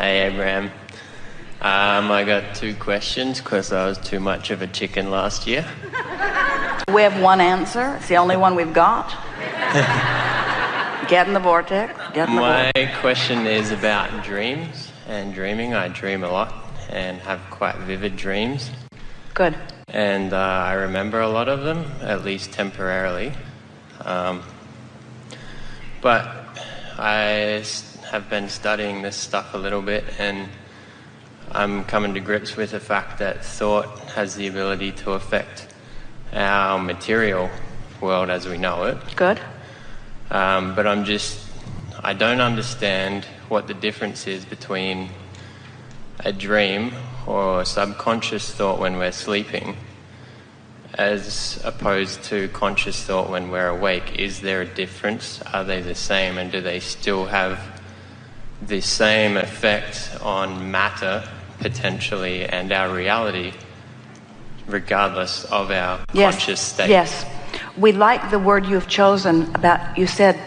Hey, Abraham. I got 2 questions because I was too much of a chicken last year. We have one answer. It's the only one we've got. Get in the vortex. My question is about dreams and dreaming. I dream a lot and have quite vivid dreams. Good. And I remember a lot of them, at least temporarily. But I have been studying this stuff a little bit, and I'm coming to grips with the fact that thought has the ability to affect our material world as we know it. Good. But I don't understand what the difference is between a dream or a subconscious thought when we're sleeping as opposed to conscious thought when we're awake. Is there a difference? Are they the same? And do they still have the same effect on matter, potentially, and our reality, regardless of our conscious state? Yes. We like the word you've chosen about, you said,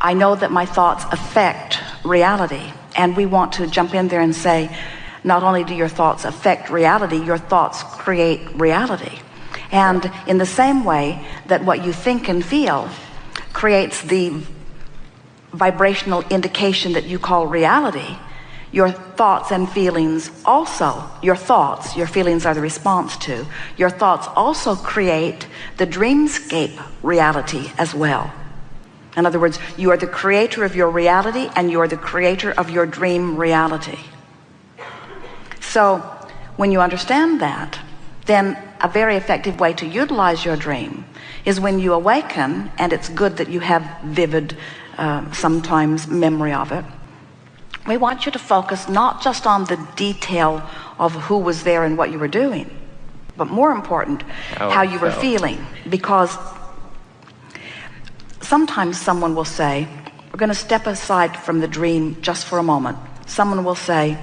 I know that my thoughts affect reality. And we want to jump in there and say, not only do your thoughts affect reality, your thoughts create reality. And in the same way that what you think and feel creates the vibrational indication that you call reality, your thoughts and feelings also, your feelings are the response to, your thoughts also create the dreamscape reality as well. In other words, you are the creator of your reality and you are the creator of your dream reality. So when you understand that, then a very effective way to utilize your dream is when you awaken, and it's good that you have vivid, sometimes memory of it. We want you to focus not just on the detail of who was there and what you were doing, but more important, how you were feeling. Because sometimes someone will say, we're going to step aside from the dream just for a moment. Someone will say,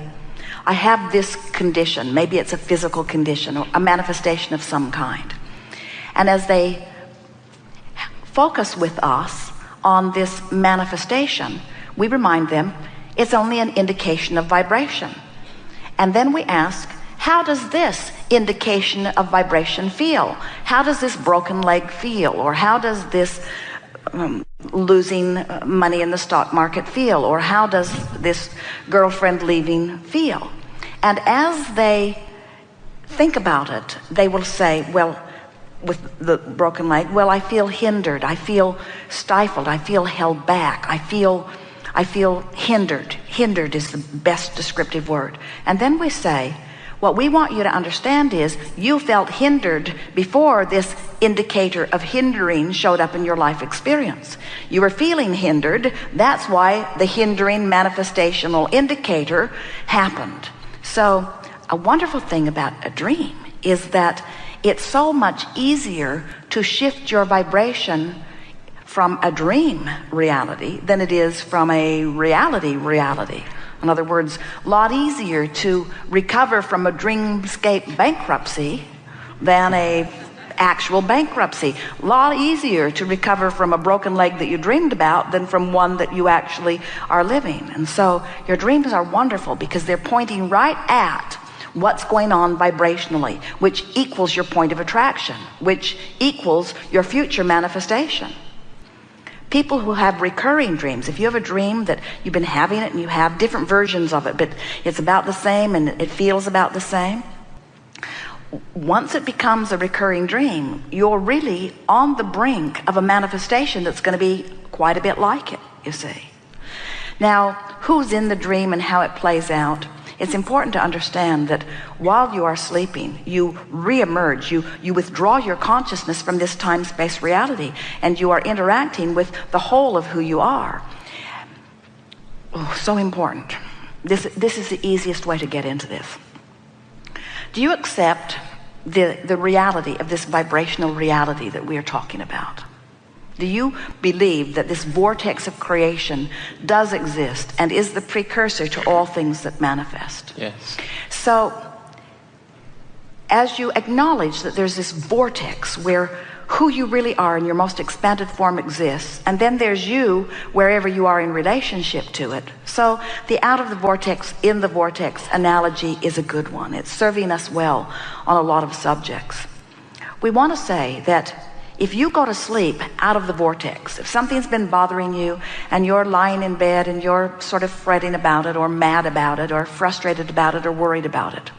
I have this condition. Maybe it's a physical condition or a manifestation of some kind. And as they focus with us on this manifestation, we remind them it's only an indication of vibration. And then we ask, how does this indication of vibration feel? How does this broken leg feel? Or how does this losing money in the stock market feel? Or how does this girlfriend leaving feel? And as they think about it, they will say, well, with the broken leg, well, I feel hindered, I feel stifled, I feel held back, I feel hindered. Hindered is the best descriptive word. And then we say, what we want you to understand is you felt hindered before this indicator of hindering showed up in your life experience. You were feeling hindered. That's why the hindering manifestational indicator happened. So a wonderful thing about a dream is that it's so much easier to shift your vibration from a dream reality than it is from a reality. In other words, a lot easier to recover from a dreamscape bankruptcy than a actual bankruptcy. A lot easier to recover from a broken leg that you dreamed about than from one that you actually are living. And so your dreams are wonderful because they're pointing right at what's going on vibrationally, which equals your point of attraction, which equals your future manifestation. People who have recurring dreams, if you have a dream that you've been having it and you have different versions of it, but it's about the same and it feels about the same, once it becomes a recurring dream, you're really on the brink of a manifestation that's going to be quite a bit like it, you see. Now, who's in the dream and how it plays out? It's important to understand that while you are sleeping, you reemerge, you withdraw your consciousness from this time-space reality, and you are interacting with the whole of who you are. Oh, so important. This is the easiest way to get into this. Do you accept the reality of this vibrational reality that we are talking about? Do you believe that this vortex of creation does exist and is the precursor to all things that manifest? Yes. So, as you acknowledge that there's this vortex where who you really are in your most expanded form exists, and then there's you wherever you are in relationship to it. So the out of the vortex, in the vortex analogy is a good one. It's serving us well on a lot of subjects. We want to say that if you go to sleep out of the vortex, if something's been bothering you and you're lying in bed and you're sort of fretting about it or mad about it or frustrated about it or worried about it,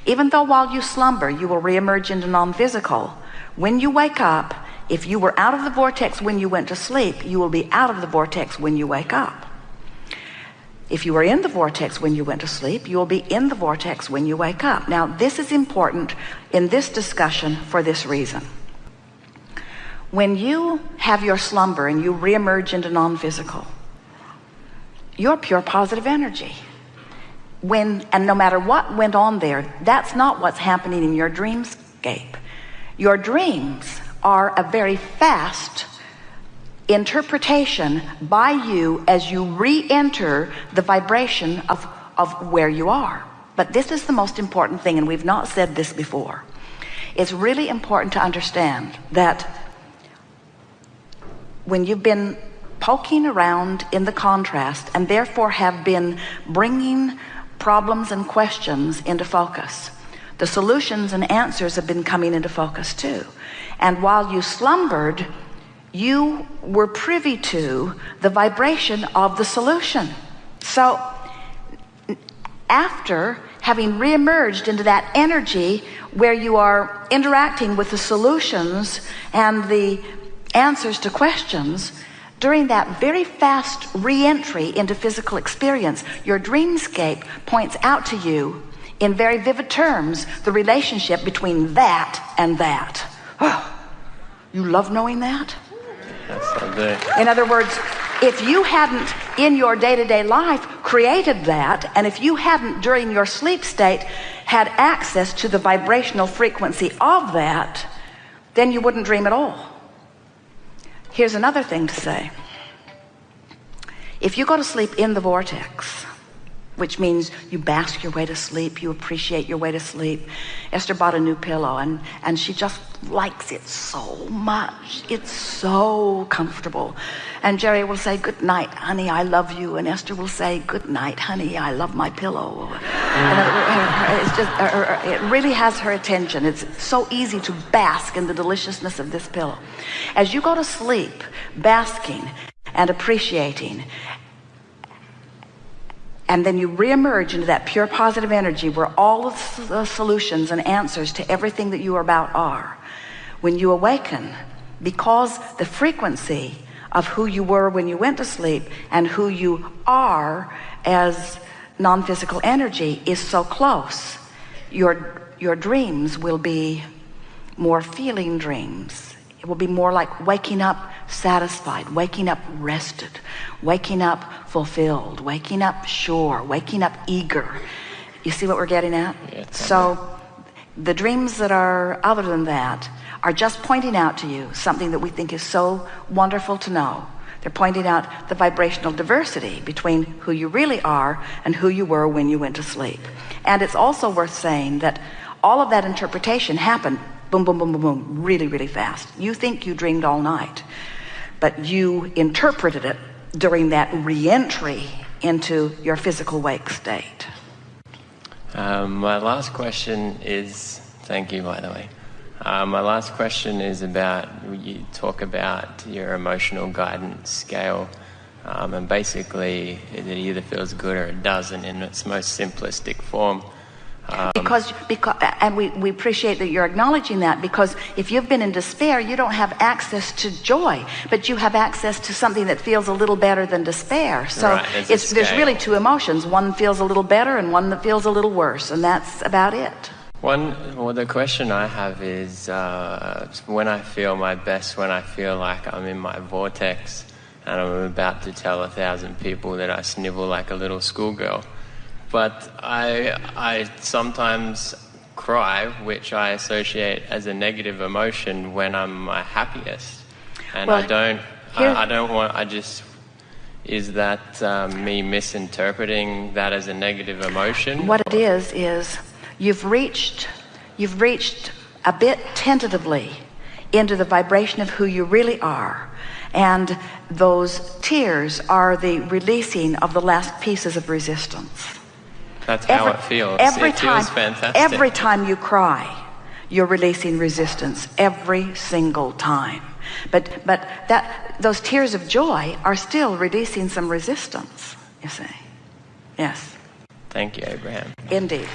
even though while you slumber you will reemerge into non-physical, when you wake up, if you were out of the vortex when you went to sleep, you will be out of the vortex when you wake up. If you were in the vortex when you went to sleep, you will be in the vortex when you wake up. Now, this is important in this discussion for this reason. When you have your slumber and you reemerge into non-physical, you're pure positive energy. And no matter what went on there, that's not what's happening in your dreamscape. Your dreams are a very fast interpretation by you as you re-enter the vibration of where you are. But this is the most important thing, and we've not said this before. It's really important to understand that when you've been poking around in the contrast and therefore have been bringing problems and questions into focus, the solutions and answers have been coming into focus too. And while you slumbered, you were privy to the vibration of the solution. So after having reemerged into that energy where you are interacting with the solutions and the answers to questions, during that very fast re-entry into physical experience, your dreamscape points out to you in very vivid terms the relationship between that and that. Oh, you love knowing that? That's so good. In other words, if you hadn't in your day-to-day life created that, and if you hadn't during your sleep state had access to the vibrational frequency of that, then you wouldn't dream at all. Here's another thing to say. If you go to sleep in the vortex, which means you bask your way to sleep, you appreciate your way to sleep. Esther bought a new pillow and she just likes it so much. It's so comfortable. And Jerry will say, "Good night, honey, I love you." And Esther will say, "Good night, honey, I love my pillow." And it's just, it really has her attention. It's so easy to bask in the deliciousness of this pillow. As you go to sleep, basking and appreciating, and then you reemerge into that pure positive energy where all of the solutions and answers to everything that you are about are. When you awaken, because the frequency of who you were when you went to sleep and who you are as non-physical energy is so close, your dreams will be more feeling dreams. It will be more like waking up satisfied, waking up rested, waking up fulfilled, waking up sure, waking up eager. You see what we're getting at? Yeah, so the dreams that are other than that are just pointing out to you something that we think is so wonderful to know. They're pointing out the vibrational diversity between who you really are and who you were when you went to sleep. And it's also worth saying that all of that interpretation happened boom, boom, boom, boom, boom, really, really fast. You think you dreamed all night, but you interpreted it during that re-entry into your physical wake state. My last question is, thank you, by the way. My last question is about, you talk about your emotional guidance scale, and basically it either feels good or it doesn't in its most simplistic form. Because and we appreciate that you're acknowledging that, because if you've been in despair, you don't have access to joy, but you have access to something that feels a little better than despair. So right, there's really two emotions. One feels a little better and one that feels a little worse, and that's about it. The question I have is when I feel my best, when I feel like I'm in my vortex and I'm about to tell 1,000 people that I snivel like a little schoolgirl. But I sometimes cry, which I associate as a negative emotion when I'm my happiest. And well, is that me misinterpreting that as a negative emotion? What it is you've reached a bit tentatively into the vibration of who you really are. And those tears are the releasing of the last pieces of resistance. That's how it feels. It feels fantastic. Every time you cry, you're releasing resistance. Every single time. But those tears of joy are still releasing some resistance, you see. Yes. Thank you, Abraham. Indeed.